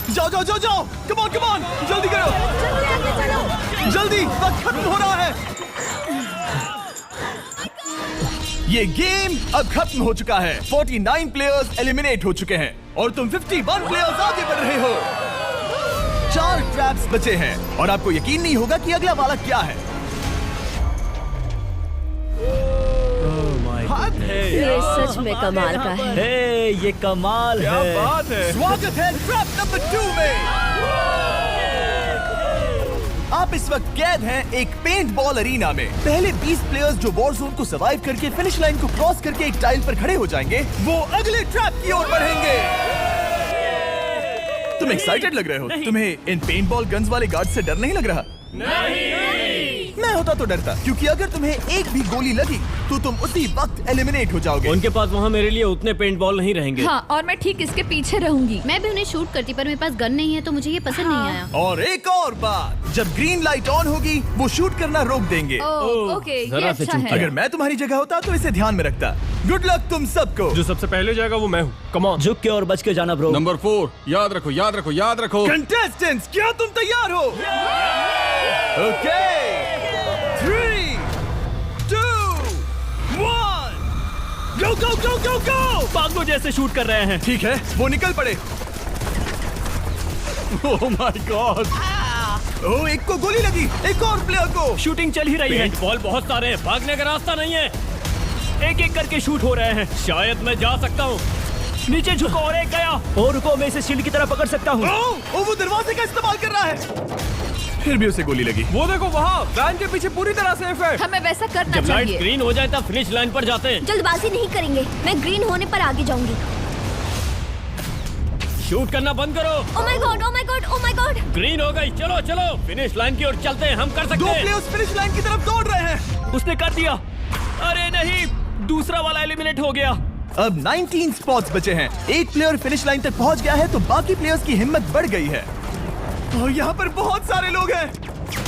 जाओ जाओ जाओ जाओ, कम ऑन, जल्दी करो, जल्दी, वक्त खत्म हो रहा है। ये गेम अब खत्म हो चुका है। 49 प्लेयर्स एलिमिनेट हो चुके हैं और तुम 51 प्लेयर्स आगे बढ़ रहे हो। 4 ट्रैप्स बचे हैं और आपको यकीन नहीं होगा कि अगला वाला क्या है। ये सच में कमाल का है। हे, ये कमाल है। बात है। स्वागत है ट्रैप नंबर 2 में। आप इस वक्त कैद हैं एक पेंट बॉल अरीना में। पहले 20 प्लेयर्स जो वॉर जोन को सर्वाइव करके फिनिश लाइन को क्रॉस करके एक टाइल पर खड़े हो जाएंगे, वो अगले ट्रैप की ओर बढ़ेंगे। तुम एक्साइटेड लग रहे हो? तुम्हें इन पेंट बॉल गन्स वाले गार्ड से डर नहीं लग रहा? नहीं। मैं होता तो डरता, क्योंकि अगर तुम्हें एक भी गोली लगी तो तुम उसी वक्त एलिमिनेट हो जाओगे। उनके पास वहाँ मेरे लिए उतने पेंट बॉल नहीं रहेंगे। हाँ, और मैं ठीक इसके पीछे रहूंगी। मैं भी उन्हें शूट करती, पर मेरे पास गन नहीं है तो मुझे ये पसंद नहीं आया। और एक और बात, जब ग्रीन लाइट ऑन होगी वो शूट करना रोक देंगे। ओके, ये जरा से अच्छा चूक है। अगर मैं तुम्हारी जगह होता तो इसे ध्यान में रखता। गुड लक तुम सबको। जो सबसे पहले जाएगा वो मैं हूँ। Come on. झुक के और बच के जाना ब्रो। नंबर 4, याद रखो याद रखो याद रखो। कंटेस्टेंट्स, क्या तुम तैयार हो? ओके, 3, 2, 1, गो गो गो गो गो। पागलों जैसे शूट कर रहे हैं। ठीक है, वो निकल पड़े। Oh my God. ओह, एक को गोली लगी, एक और प्लेयर को। शूटिंग चल ही रही है। पेंट बॉल बहुत सारे हैं, भागने का रास्ता नहीं है। एक एक करके शूट हो रहे हैं। शायद मैं जा सकता हूँ। नीचे झुको और एक गया। और रुको, मैं इसे शील्ड की तरह पकड़ सकता हूँ। ओह, वो दरवाजे का इस्तेमाल कर रहा है। फिर भी उसे गोली लगी। वो देखो वहाँ, वैन के पीछे पूरी तरह सेफ है। हमें वैसा करना जब लाइट चाहिए। ग्रीन हो जाए तब फिनिश लाइन पर जाते हैं। जल्दबाजी नहीं करेंगे, मैं ग्रीन होने पर आगे जाऊंगी। शूट करना बंद करो। Oh my God, oh my God, oh my God. Green हो गई। चलो चलो, फिनिश लाइन की ओर चलते हैं। हम कर सकते 2 हैं। प्लेयर्स फिनिश लाइन की तरफ दौड़ रहे हैं। उसने कर दिया। अरे नहीं, दूसरा वाला एलिमिनेट हो गया। अब 19 स्पॉट्स बचे हैं। एक प्लेयर फिनिश लाइन तक पहुंच गया है तो बाकी प्लेयर्स की हिम्मत बढ़ गई है। और यहाँ पर बहुत सारे लोग हैं।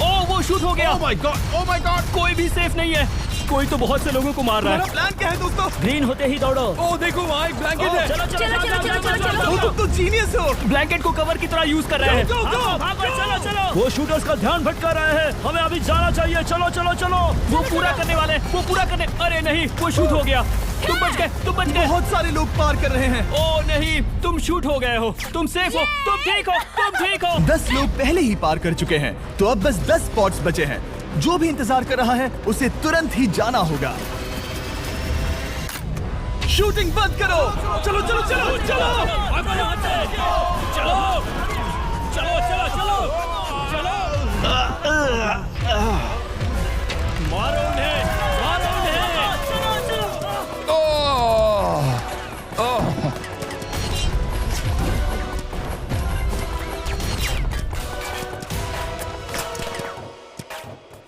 ओह, वो शूट हो गया। Oh my God, oh my God. कोई भी सेफ नहीं है। कोई तो बहुत से लोगों को मार रहा तुम्हारा है। प्लान क्या है दोस्तों? ग्रीन होते ही दौड़ो। ओ देखो वहाँ एक ब्लैंकेट है। चलो चलो चलो, चलो, चलो, चलो, चलो। वो तुम तो जीनियस हो। ब्लैंकेट को कवर की तरह यूज कर रहे हैं। go, go, go, भागो, चलो चलो। वो शूटर्स का ध्यान भटका रहे हैं। हमें अभी जाना चाहिए। चलो चलो चलो। वो पूरा करने वाले, वो पूरा करने। अरे नहीं, वो शूट हो गया। तुम बच गए, तुम बच गए। बहुत सारे लोग पार कर रहे हैं। ओ नहीं, तुम शूट हो गए हो। तुम सेफ हो, तुम ठीक हो, तुम ठीक हो। 10 लोग पहले ही पार कर चुके हैं तो अब बस 10 स्पॉट्स बचे हैं। जो भी इंतजार कर रहा है उसे तुरंत ही जाना होगा। शूटिंग बंद करो। चलो चलो चलो चलो। भागो यहाँ से। चलो चलो चलो चलो चलो। मारो उन्हें, मारो उन्हें।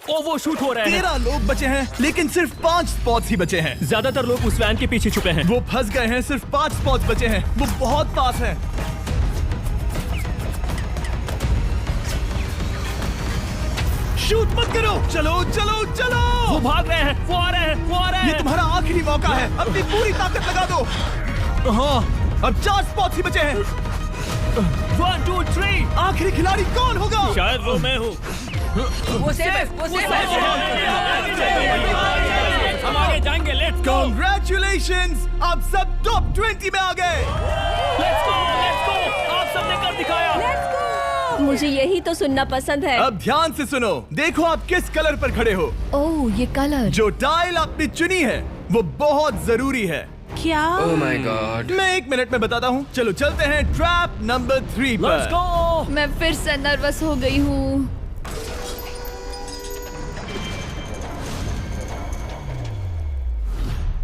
ओ, वो शूट हो रहे हैं। 13 लोग बचे हैं लेकिन सिर्फ 5 स्पॉट्स ही बचे हैं। ज्यादातर लोग उस वैन के पीछे छुपे हैं। वो फंस गए हैं। सिर्फ 5 स्पॉट्स बचे हैं। वो बहुत पास है। शूट मत करो। चलो चलो चलो। वो भाग रहे हैं, वो आ रहे हैं, वो आ रहे ये हैं। तुम्हारा आखिरी मौका है। अपनी पूरी ताकत लगा दो। हाँ, अब 4 स्पॉट्स ही बचे हैं। 1 2 3। आखिरी खिलाड़ी कौन होगा? शायद वो मैं हूँ। वो सेफ हम आगे जाएंगे। Let's go, Congratulations! आप सब टॉप 20 में आ गए। Let's go, let's go. आप सबने कर दिखाया। मुझे यही तो सुनना पसंद है। अब ध्यान से सुनो। देखो आप किस कलर पर खड़े हो। ओह, ये कलर। जो टाइल आपने चुनी है वो बहुत जरूरी है। क्या? Oh my God. मैं 1 मिनट में बताता हूँ। चलो चलते हैं ट्रैप नंबर 3 लेट्स पर। गो। मैं फिर से नर्वस हो गई हूँ।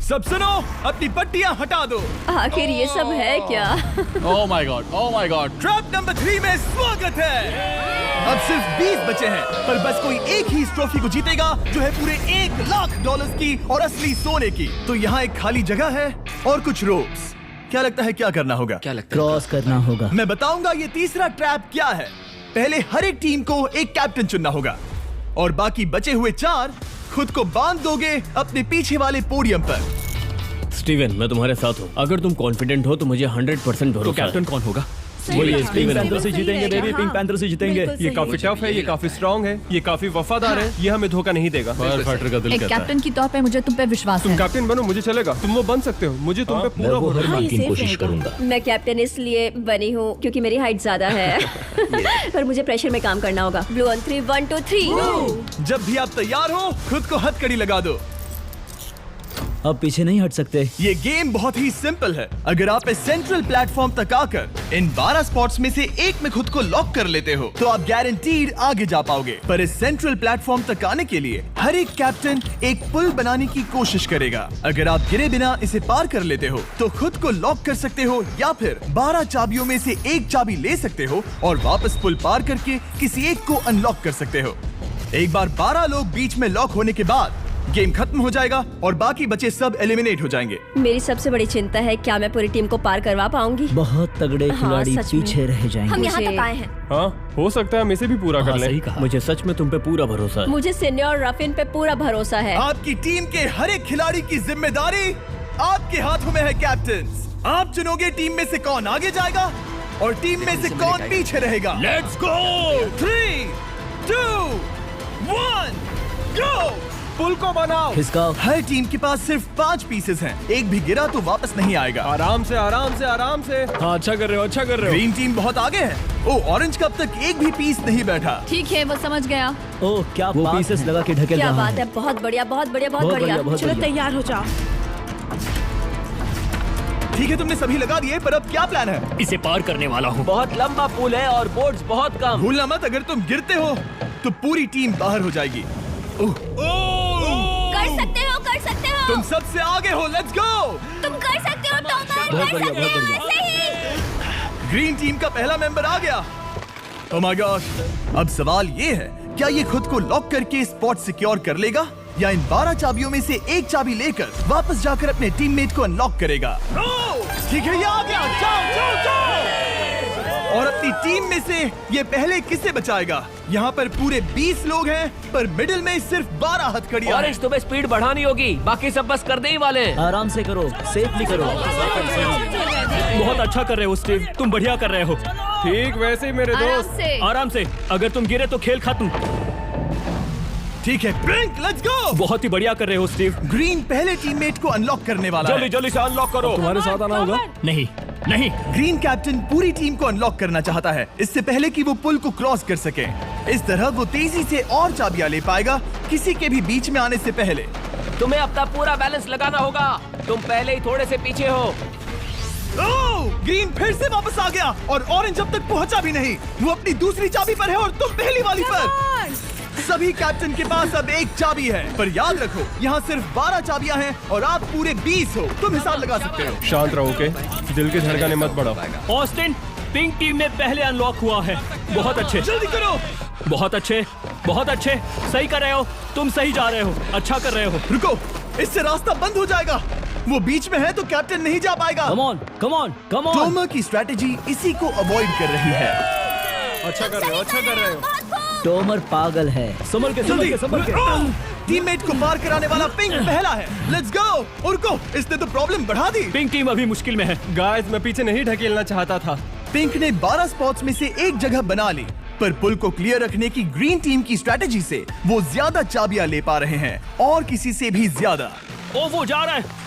सब सुनो, अपनी पट्टियां हटा दो। आखिर ये सब है क्या? Oh my God, oh my God. Trap number 3 में स्वागत है। अब सिर्फ 20 बचे हैं पर बस कोई एक ही इस ट्रॉफी को जीतेगा जो है पूरे $1,00,000 की और असली सोने की। तो यहाँ एक खाली जगह है और कुछ रोप्स। क्या लगता है क्या करना होगा? क्या लगता है? क्रॉस करना होगा। मैं बताऊंगा ये तीसरा ट्रैप क्या है। पहले हर एक टीम को एक कैप्टन चुनना होगा और बाकी बचे हुए 4 खुद को बांध दोगे अपने पीछे वाले पोडियम पर। स्टीवन, मैं तुम्हारे साथ हूँ। अगर तुम कॉन्फिडेंट हो तो मुझे 100% भरोसा है। कैप्टन कौन होगा? बोलिए हाँ, पिंक पैंथर बिल्कुल से सही जीतेंगे रहेगा, बेबी, पिंक हाँ। पैंथर से जीतेंगे। बिल्कुल ये सही। काफी टफ है, ये काफी स्ट्रांग है, ये काफी वफादार है, ये हमें धोखा नहीं देगा। फायर फाइटर का दिल एक कहता है। कैप्टन की तौर पे मुझे तुम पे विश्वास तुम है। कैप्टन बनो, मुझे चलेगा। तुम वो बन सकते हो, मुझे तुम पे पूरा भरोसा हाँ, है। ये सेफ रहेगा। मैं कैप्टन इसलिए बनी हूँ क्योंकि मेरी हाइट ज्यादा है पर मुझे प्रेशर में काम करना होगा। Blue on 3 1 2 3। जब भी आप तैयार हो खुद को हथकड़ी लगा दो। अब पीछे नहीं हट सकते। ये गेम बहुत ही सिंपल है। अगर आप इस सेंट्रल प्लेटफॉर्म तक आकर इन 12 स्पॉट्स में से एक में खुद को लॉक कर लेते हो तो आप गारंटीड आगे जा पाओगे। पर इस सेंट्रल प्लेटफॉर्म तक आने के लिए हर एक कैप्टन एक पुल बनाने की कोशिश करेगा। अगर आप गिरे बिना इसे पार कर लेते हो तो खुद को लॉक कर सकते हो या फिर 12 चाबियों में से एक चाबी ले सकते हो और वापस पुल पार करके किसी एक को अनलॉक कर सकते हो। एक बार 12 लोग बीच में लॉक होने के बाद गेम खत्म हो जाएगा और बाकी बचे सब एलिमिनेट हो जाएंगे। मेरी सबसे बड़ी चिंता है क्या मैं पूरी टीम को पार करवा पाऊंगी। बहुत तगड़े हाँ, खिलाड़ी सच में। पीछे रह जाएंगे। हम यहाँ तक आए हैं। हाँ, हो सकता है हम इसे भी पूरा कर हाँ, लें। सही कहा। मुझे सच में तुम पे पूरा भरोसा है। मुझे सीनियर रफिन पे पूरा भरोसा है। आपकी टीम के हर एक खिलाड़ी की जिम्मेदारी आपके हाथों में है कैप्टन। आप चुनोगे टीम में से कौन आगे जाएगा और टीम में से कौन पीछे रहेगा। Let's go. 3 2 1 गो। पुल को बनाओ। खिसकाओ। हर टीम के पास सिर्फ 5 पीसेस हैं। एक भी गिरा तो वापस नहीं आएगा। आराम से, आराम से, आराम से। हाँ, अच्छा कर रहे हो, अच्छा कर रहे हो। ग्रीन टीम बहुत आगे है। ओ ऑरेंज का अब तक एक भी पीस नहीं बैठा। ठीक है, वो समझ गया। ओह क्या वो पीसेस लगा के ढकेल क्या रहा बात है, बहुत बढ़िया बहुत बढ़िया बहुत बहुत बढ़िया। बढ़िया, बहुत चलो बढ़िया। तैयार हो जाओ। ठीक है तुमने सभी लगा दिए पर अब क्या प्लान है। इसे पार करने वाला हूँ। बहुत लंबा पुल है और बोट्स बहुत कम। भूलना मत अगर तुम गिरते हो तो पूरी टीम बाहर हो जाएगी। कर सकते हो तुम सबसे आगे हो। Let's go. तुम कर सकते हो टॉमर, बहुत कर बढ़िया, सकते बहुत हो बढ़िया। ऐसे ही। ग्रीन टीम का पहला मेंबर आ गया। Oh my God. अब सवाल ये है क्या ये खुद को लॉक करके स्पॉट सिक्योर कर लेगा या इन 12 चाबियों में से एक चाबी लेकर वापस जाकर अपने टीममेट को अनलॉक करेगा। ठीक है ये आ गया। जाओ जाओ जाओ। और अपनी टीम में से ये पहले किसे बचाएगा। यहाँ पर पूरे 20 लोग हैं पर मिडिल में सिर्फ 12 हथकड़ियां हैं। ऑरेंज तुम्हें स्पीड बढ़ानी होगी, बाकी सब बस करने ही वाले हैं। आराम से करो, सेफली करो। बहुत अच्छा कर रहे हो स्टीव, तुम बढ़िया कर रहे हो। ठीक वैसे ही मेरे आराम दोस्त। से। आराम से, अगर तुम गिरे तो खेल खत्म। ठीक है ब्रिंक लेट्स गो। बहुत ही बढ़िया कर रहे हो स्टीव। ग्रीन पहले टीममेट को अनलॉक करने वाला जल्दी है। जल्दी से अनलॉक करो। तुम्हारे साथ आना होगा। नहीं नहीं, ग्रीन कैप्टन पूरी टीम को अनलॉक करना चाहता है इससे पहले कि वो पुल को क्रॉस कर सके। इस तरह वो तेजी से और चाबियां ले पाएगा किसी के भी बीच में आने से पहले। तुम्हें अपना पूरा बैलेंस लगाना होगा, तुम पहले ही थोड़े से पीछे हो। ओह, ग्रीन फिर से वापस आ गया और ऑरेंज अब तक पहुंचा भी नहीं। वो अपनी दूसरी चाबी पर है और तुम पहली वाली पर। सभी कैप्टन के पास अब एक चाबी है पर याद रखो यहाँ सिर्फ 12 चाबियां हैं और आप पूरे 20 हो। तुम हिसाब लगा सकते हो। शांत रहो, ओके? दिल की धड़कनें मत बढ़ाओ। ऑस्टिन पिंक टीम में पहले अनलॉक हुआ है। बहुत अच्छे, जल्दी करो। बहुत अच्छे, बहुत अच्छे। सही कर रहे हो, तुम सही जा रहे हो, अच्छा कर रहे हो। रुको, इससे रास्ता बंद हो जाएगा। वो बीच में है तो कैप्टन नहीं जा पाएगा। Come on come on come on. Tomar की स्ट्रेटेजी इसी को अवॉइड कर रही है। अच्छा कर रहे हो, अच्छा कर रहे हो। टोमर पागल है। संभल के संभल के संभल के। टीममेट को पार कराने वाला पिंक पहला है। Let's go. रुको, इसने तो प्रॉब्लम बढ़ा दी। पिंक टीम अभी मुश्किल में है। गाइस मैं पीछे नहीं ढकेलना चाहता था। पिंक ने 12 स्पॉट्स में से एक जगह बना ली पर पुल को क्लियर रखने की ग्रीन टीम की स्ट्रेटेजी से वो ज्यादा चाबियां ले पा रहे हैं और किसी से भी ज्यादा। ओ वो जा रहा है।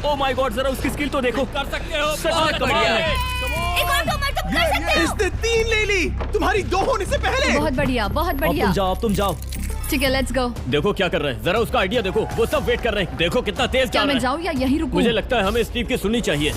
ओ माय गॉड, जरा उसकी स्किल तो देखो। कर सकते हो, सच में कमाल है। एक और टॉमर, तुम कर सकते हो। इसने 3 ले ली तुम्हारी 2 होने से पहले। बहुत बढ़िया, बहुत अब बढ़िया। तुम जाओ। ठीक है, लेट्स गो। देखो क्या कर रहे हैं, जरा उसका आइडिया देखो। वो सब वेट कर रहे हैं, देखो कितना तेज क्या जा रहा मैं है। जाऊँ या यहीं रुकूं? मुझे लगता है हमें स्टीव की सुननी चाहिए।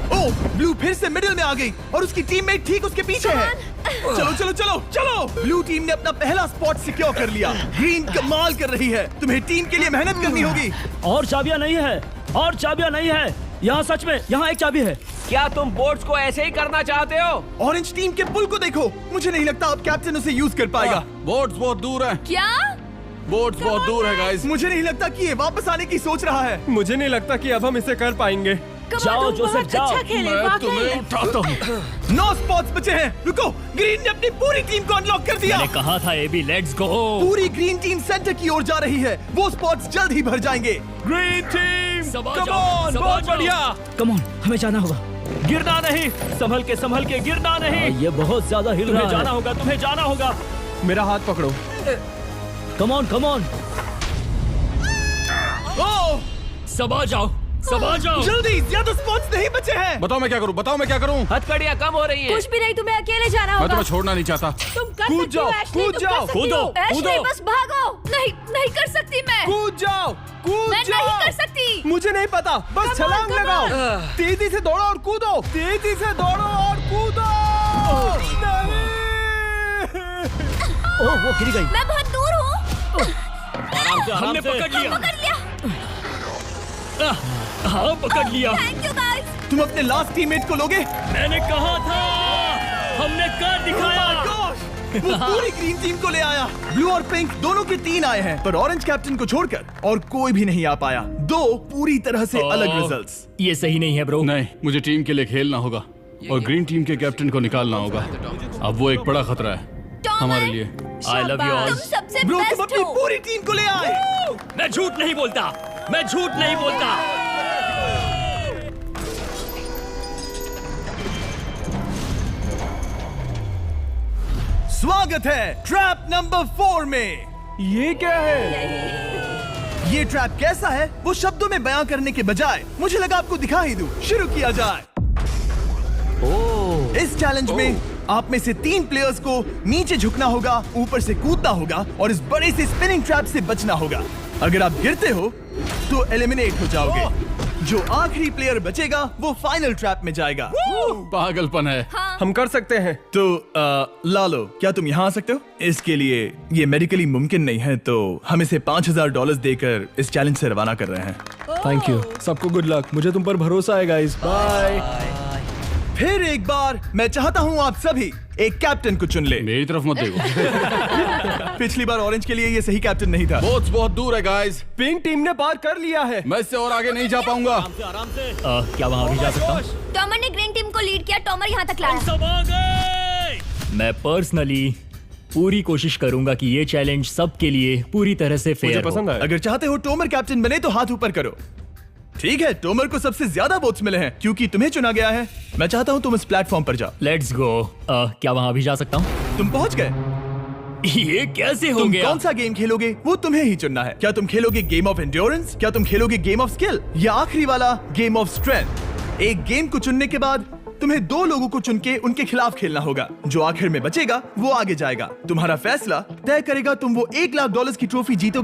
ओ ब्लू फिर से मिडिल में आ गई और उसकी टीममेट ठीक उसके पीछे है। चलो चलो चलो चलो। ब्लू टीम ने अपना पहला स्पॉट सिक्योर कर लिया। ग्रीन कमाल कर रही है। तुम्हें टीम के लिए मेहनत करनी होगी। और चाबियां नहीं है, और चाबियां नहीं है। यहाँ सच में, यहाँ एक चाबी है। क्या तुम बोट्स को ऐसे ही करना चाहते हो? ऑरेंज टीम के पुल को देखो। मुझे नहीं लगता अब कैप्टन उसे यूज कर पाएगा। बोट्स बहुत दूर है। क्या? बोट्स बहुत दूर है गाइस। मुझे नहीं लगता कि ये वापस आने की सोच रहा है। मुझे नहीं लगता कि अब हम इसे कर पाएंगे। जाओ जोसेफ जाओ। मैं तुम्हें उठाता हूँ। 9 स्पॉट्स बचे हैं। रुको, ग्रीन ने अपनी पूरी टीम को अनलॉक कर दिया। मैंने कहा था एबी, लेट्स गो। पूरी ग्रीन टीम सेंटर की ओर जा रही है। वो स्पॉट्स जल्द ही भर जाएंगे। ग्रीन टीम सब आ कम जाओ, ऑन, सब आ बहुत जाओ। बढ़िया। कम ऑन, हमें जाना होगा। गिरना नहीं, संभल के गिरना नहीं। ये बहुत ज्यादा हिल रहा है। जाना होगा, तुम्हें जाना होगा। मेरा हाथ पकड़ो। कम ऑन सब आ जाओ। जल्दी, ज्यादा स्पॉट्स नहीं बचे हैं। बताओ मैं क्या करूं? हथकड़ियाँ कम हो रही हैं। कुछ भी नहीं, तुम्हें अकेले जाना मैं होगा। तुम्हें छोड़ना नहीं चाहता। तुम कर कूद सकती हो, जाओ, एशली, कूद तुम जाओ, कर सकती हो। एशली, कूदो। बस भागो। नहीं कर सकती मैं। कूद जाओ। मैं नहीं कर सकती। मुझे नहीं पता, बस छलांग लगाओ। तेजी से दौड़ो और कूदो। ओह, वो गिर गई। मैं बहुत दूर हूँ। हमने पकड़ लिया। हाँ, पकड़ लिया। Thank you guys. तुम अपने लास्ट टीममेट को लोगे? मैंने कहा था, हमने कर दिखाया। वो पूरी ग्रीन टीम को ले आया। ब्लू और पिंक दोनों के 3 आए हैं, पर ऑरेंज कैप्टन को छोड़कर और कोई भी नहीं आ पाया। 2 पूरी तरह से अलग रिजल्ट्स। ये सही नहीं है ब्रो। नहीं, मुझे टीम के लिए खेलना होगा और ग्रीन टीम के कैप्टन को निकालना होगा। अब वो एक बड़ा खतरा है हमारे लिए। I love you all. तुम सबसे ब्रो, तुम बेस्ट अपनी हो। पूरी टीम को ले आए। मैं झूठ नहीं बोलता। स्वागत है ट्रैप नंबर 4 में। ये क्या है? ये ट्रैप कैसा है वो शब्दों में बयां करने के बजाय मुझे लगा आपको दिखा ही दूं। शुरू किया जाए। इस चैलेंज में आप में से 3 प्लेयर्स को नीचे झुकना होगा, ऊपर से कूदना होगा और इस बड़े से स्पिनिंग ट्रैप से बचना होगा। अगर आप गिरते हो तो एलिमिनेट हो जाओगे। जो आखिरी प्लेयर बचेगा वो फाइनल ट्रैप में जाएगा। पागलपन है। हम कर सकते हैं। तो लालो, क्या तुम यहाँ आ सकते हो? इसके लिए ये मेडिकली मुमकिन नहीं है, तो हम इसे $5000 देकर इस चैलेंज से रवाना कर रहे हैं। Thank you. सबको गुड लक। मुझे तुम पर भरोसा है गाइस। बाय। फिर एक बार मैं चाहता हूँ आप सभी एक कैप्टन को चुन ले। मेरी तरफ मत देखो। पिछली बार ऑरेंज के लिए ये सही कैप्टन नहीं था। बोट्स बहुत दूर है गाइस। पिंक टीम ने पार कर लिया है। मैं इससे और आगे नहीं जा पाऊंगा। आराम से। क्या वहाँ भी जा सकता हूँ? टॉमर ने ग्रीन टीम को लीड किया। टॉमर यहाँ तक लाया। सब आ गए। मैं पर्सनली पूरी कोशिश करूंगा कि ये चैलेंज सबके लिए पूरी तरह से मुझे फेयर पसंद हो। आया। अगर चाहते हो टोमर कैप्टन बने तो हाथ ऊपर करो। ठीक है, टोमर को सबसे ज्यादा वोट्स मिले हैं क्योंकि तुम्हें चुना गया है। मैं चाहता हूँ तुम इस प्लेटफॉर्म पर जाओ। Let's go. क्या वहाँ भी जा सकता हूँ? तुम पहुँच गए। ये कैसे हो तुम गया? कौन सा गेम खेलोगे वो तुम्हें ही चुनना है। क्या तुम खेलोगे गेम ऑफ एंड्योरेंस, क्या तुम खेलोगे गेम ऑफ स्किल, या आखिरी वाला गेम ऑफ स्ट्रेंथ? एक गेम को चुनने के बाद तुम्हें 2 लोगों को चुन के उनके खिलाफ खेलना होगा। जो आखिर में बचेगा वो आगे जाएगा। तुम्हारा फैसला तय करेगा तुम वो $1 लाख की ट्रॉफी जीतोगे